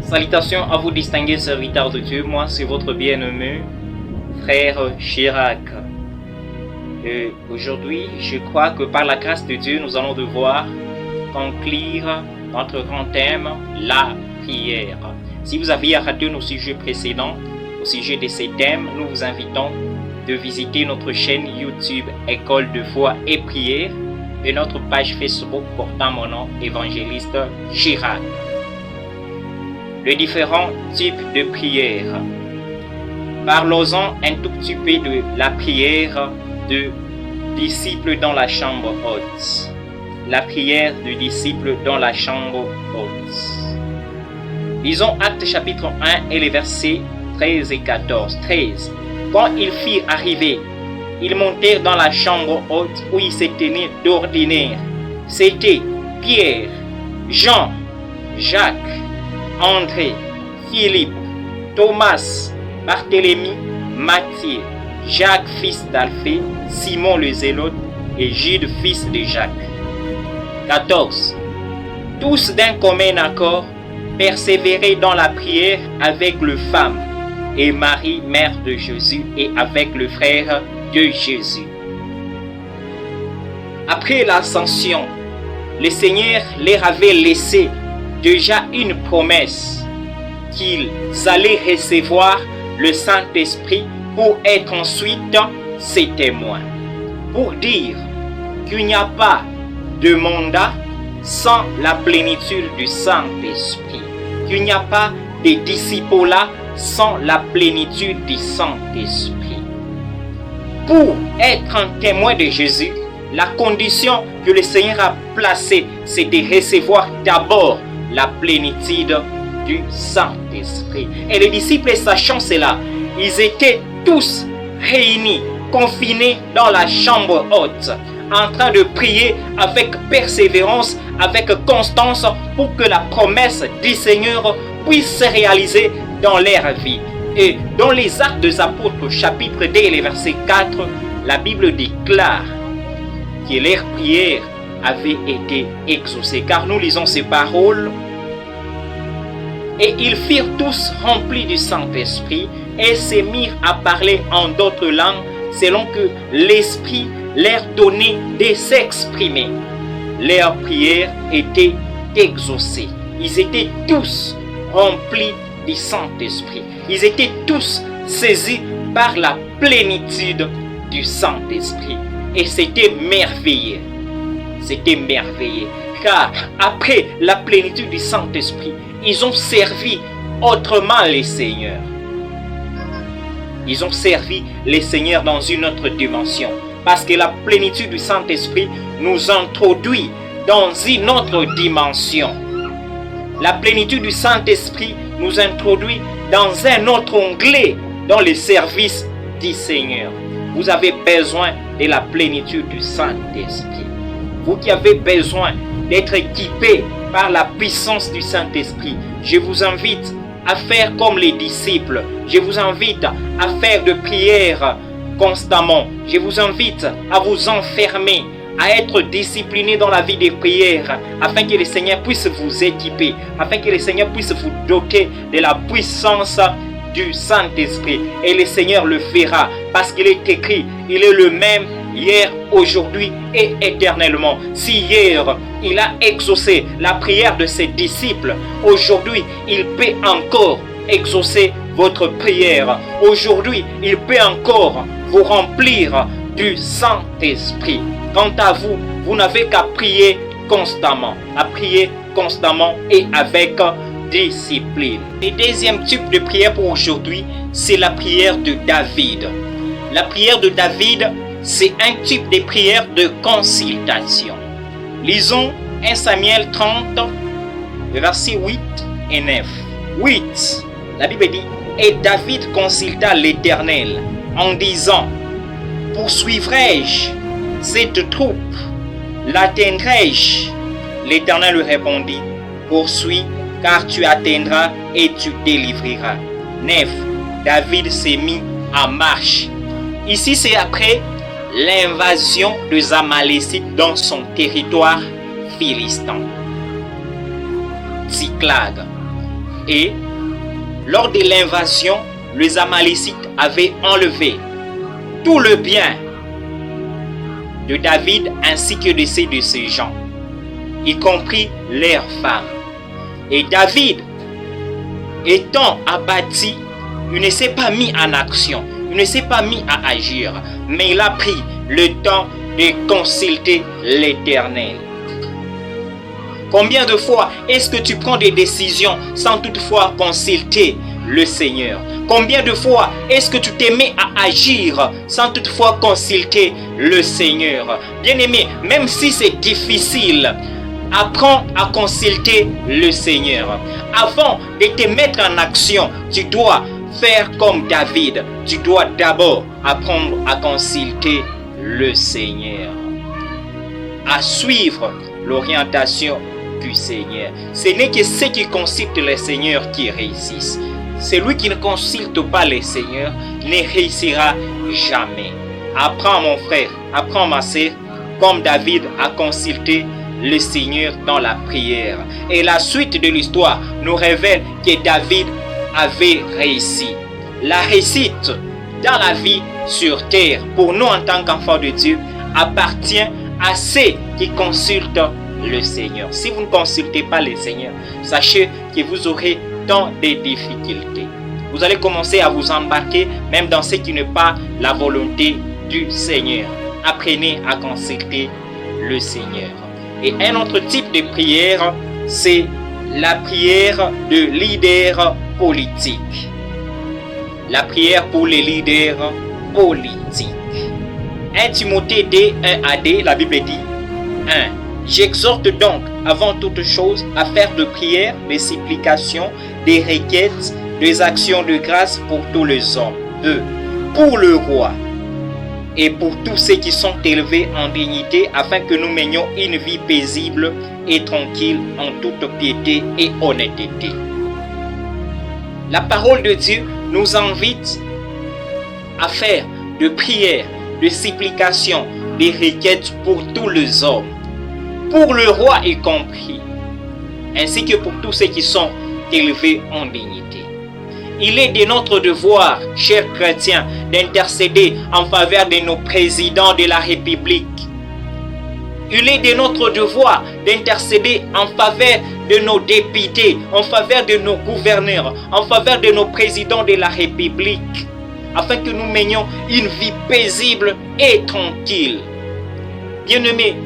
Salutations à vous distingués serviteurs de Dieu, moi c'est votre bien-aimé frère Chirac. Et aujourd'hui, je crois que par la grâce de Dieu, nous allons devoir conclure notre grand thème, la prière. Si vous aviez raté nos sujets précédents, au sujet de ces thèmes, nous vous invitons de visiter notre chaîne YouTube École de foi et prière et notre page Facebook portant mon nom, évangéliste Chirac. Les différents types de prières. Parlons-en un tout petit peu de la prière de disciples dans la chambre haute. La prière de disciples dans la chambre haute. Lisons Actes chapitre 1 et les versets 13 et 14. 13. Quand ils firent arriver, ils montèrent dans la chambre haute où ils se tenaient d'ordinaire. C'était Pierre, Jean, Jacques, André, Philippe, Thomas, Barthélemy, Matthieu, Jacques fils d'Alphée, Simon le Zélote et Jude fils de Jacques. 14. Tous d'un commun accord persévéraient dans la prière avec le femme et Marie, mère de Jésus, et avec le frère de Jésus. Après l'ascension, le Seigneur leur avait laissé déjà une promesse qu'ils allaient recevoir le Saint-Esprit pour être ensuite ses témoins. Pour dire qu'il n'y a pas de mandat sans la plénitude du Saint-Esprit. Qu'il n'y a pas de disciple-là sans la plénitude du Saint-Esprit. Pour être un témoin de Jésus, la condition que le Seigneur a placée, c'est de recevoir d'abord la plénitude du Saint-Esprit. Et les disciples, sachant cela, ils étaient tous réunis, confinés dans la chambre haute, en train de prier avec persévérance, avec constance, pour que la promesse du Seigneur puisse se réaliser dans leur vie. Et dans les Actes des Apôtres, chapitre 2, et les versets 4, la Bible déclare que leur prière avait été exaucée. Car nous lisons ces paroles. Et ils firent tous remplis du Saint-Esprit et se mirent à parler en d'autres langues selon que l'Esprit leur donnait de s'exprimer. Leur prière était exaucée. Ils étaient tous remplis du Saint-Esprit. Ils étaient tous saisis par la plénitude du Saint-Esprit. Et c'était merveilleux. C'était merveilleux. Car après la plénitude du Saint-Esprit, ils ont servi autrement les seigneurs. Ils ont servi les seigneurs dans une autre dimension. Parce que la plénitude du Saint-Esprit nous introduit dans une autre dimension. La plénitude du Saint-Esprit nous introduit dans un autre onglet dans le service du Seigneur. Vous avez besoin de la plénitude du Saint-Esprit. Vous qui avez besoin d'être équipé par la puissance du Saint-Esprit, je vous invite à faire comme les disciples. Je vous invite à faire de prières constamment. Je vous invite à vous enfermer, à être discipliné dans la vie des prières, afin que le Seigneur puisse vous équiper, afin que le Seigneur puisse vous doter de la puissance du Saint-Esprit. Et le Seigneur le fera, parce qu'il est écrit, il est le même hier, aujourd'hui et éternellement. Si hier, il a exaucé la prière de ses disciples, aujourd'hui, il peut encore exaucer votre prière. Aujourd'hui, il peut encore vous remplir du Saint-Esprit. Quant à vous, vous n'avez qu'à prier constamment, et avec discipline. Le deuxième type de prière pour aujourd'hui, c'est la prière de David. La prière de David, c'est un type de prière de consultation. Lisons 1 Samuel 30, versets 8 et 9. 8, la Bible dit, « Et David consulta l'Éternel en disant, « Poursuivrai-je cette troupe? L'atteindrai-je? » L'Éternel lui répondit, « Poursuis, car tu atteindras et tu délivreras. » 9. David s'est mis en marche. Ici, c'est après l'invasion des Amalécites dans son territoire philistin, Tsiklag. Et lors de l'invasion, les Amalécites avaient enlevé tout le bien de David ainsi que de ses gens, y compris leurs femmes. Et David, étant abattu, il ne s'est pas mis en action, il ne s'est pas mis à agir, mais il a pris le temps de consulter l'Éternel. Combien de fois est-ce que tu prends des décisions sans toutefois consulter le Seigneur? Combien de fois est-ce que tu te mets à agir sans toutefois consulter le Seigneur? Bien-aimé, même si c'est difficile, apprends à consulter le Seigneur. Avant de te mettre en action, tu dois faire comme David. Tu dois d'abord apprendre à consulter le Seigneur, à suivre l'orientation du Seigneur. Ce n'est que ceux qui consultent le Seigneur qui réussissent. Celui qui ne consulte pas le Seigneur ne réussira jamais. Apprends mon frère, apprends ma sœur, comme David a consulté le Seigneur dans la prière. Et la suite de l'histoire nous révèle que David avait réussi. La réussite dans la vie sur terre, pour nous en tant qu'enfants de Dieu, appartient à ceux qui consultent le Seigneur. Si vous ne consultez pas le Seigneur, sachez que vous aurez tant de difficultés. Vous allez commencer à vous embarquer même dans ce qui n'est pas la volonté du Seigneur. Apprenez à consulter le Seigneur. Et un autre type de prière, c'est la prière de leader politique. La prière pour les leaders politiques. 1 Timothée 2, 1 à 2, la Bible dit 1. J'exhorte donc, avant toute chose, à faire de prières, des supplications, des requêtes, des actions de grâce pour tous les hommes. 2. Pour le roi et pour tous ceux qui sont élevés en dignité, afin que nous menions une vie paisible et tranquille en toute piété et honnêteté. La parole de Dieu nous invite à faire de prières, de supplications, des requêtes pour tous les hommes, pour le roi y compris, ainsi que pour tous ceux qui sont élevés en dignité. Il est de notre devoir, chers chrétiens, d'intercéder en faveur de nos présidents de la République. Il est de notre devoir d'intercéder en faveur de nos députés, en faveur de nos gouverneurs, en faveur de nos présidents de la République, afin que nous menions une vie paisible et tranquille. Bien-aimés,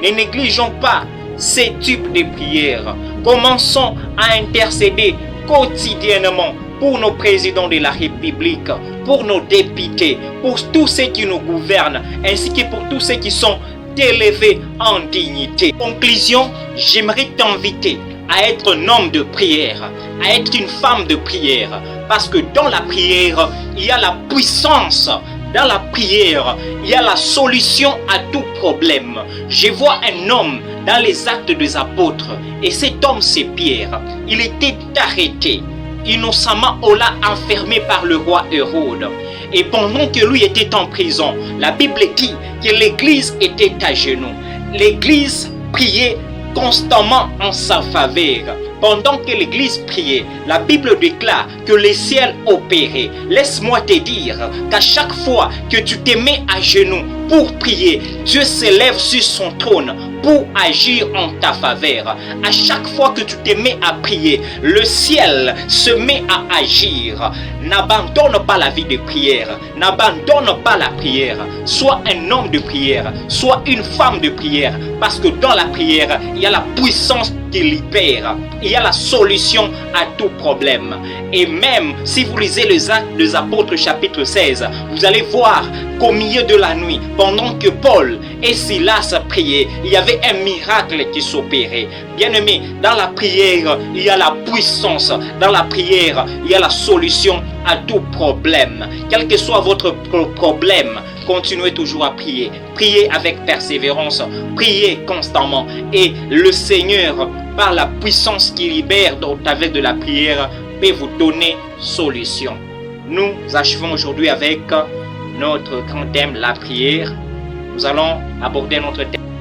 ne négligeons pas ces types de prières. Commençons à intercéder quotidiennement pour nos présidents de la République, pour nos députés, pour tous ceux qui nous gouvernent, ainsi que pour tous ceux qui sont élevés en dignité. Conclusion, j'aimerais t'inviter à être un homme de prière, à être une femme de prière, parce que dans la prière, il y a la puissance. Dans la prière, il y a la solution à tout problème. Je vois un homme dans les Actes des Apôtres, et cet homme c'est Pierre. Il était arrêté, innocemment on l'a enfermé par le roi Hérode. Et pendant que lui était en prison, la Bible dit que l'église était à genoux. L'église priait constamment en sa faveur. Pendant que l'église priait, la Bible déclare que les ciels opéraient. Laisse-moi te dire qu'à chaque fois que tu te mets à genoux pour prier, Dieu s'élève sur son trône pour agir en ta faveur. À chaque fois que tu te mets à prier, le ciel se met à agir. N'abandonne pas la vie de prière. N'abandonne pas la prière. Sois un homme de prière. Sois une femme de prière. Parce que dans la prière, il y a la puissance qui libère. Il y a la solution à tout problème. Et même si vous lisez les Actes des Apôtres chapitre 16, vous allez voir qu'au milieu de la nuit, pendant que Paul et Silas priaient, il y avait un miracle qui s'opérait. Bien-aimés, dans la prière, il y a la puissance. Dans la prière, il y a la solution à tout problème. Quel que soit votre problème, continuez toujours à prier. Priez avec persévérance. Priez constamment. Et le Seigneur, par la puissance qui libère avec de la prière, peut vous donner solution. nous achevons aujourd'hui avec notre grand thème, la prière. Nous allons aborder notre thème.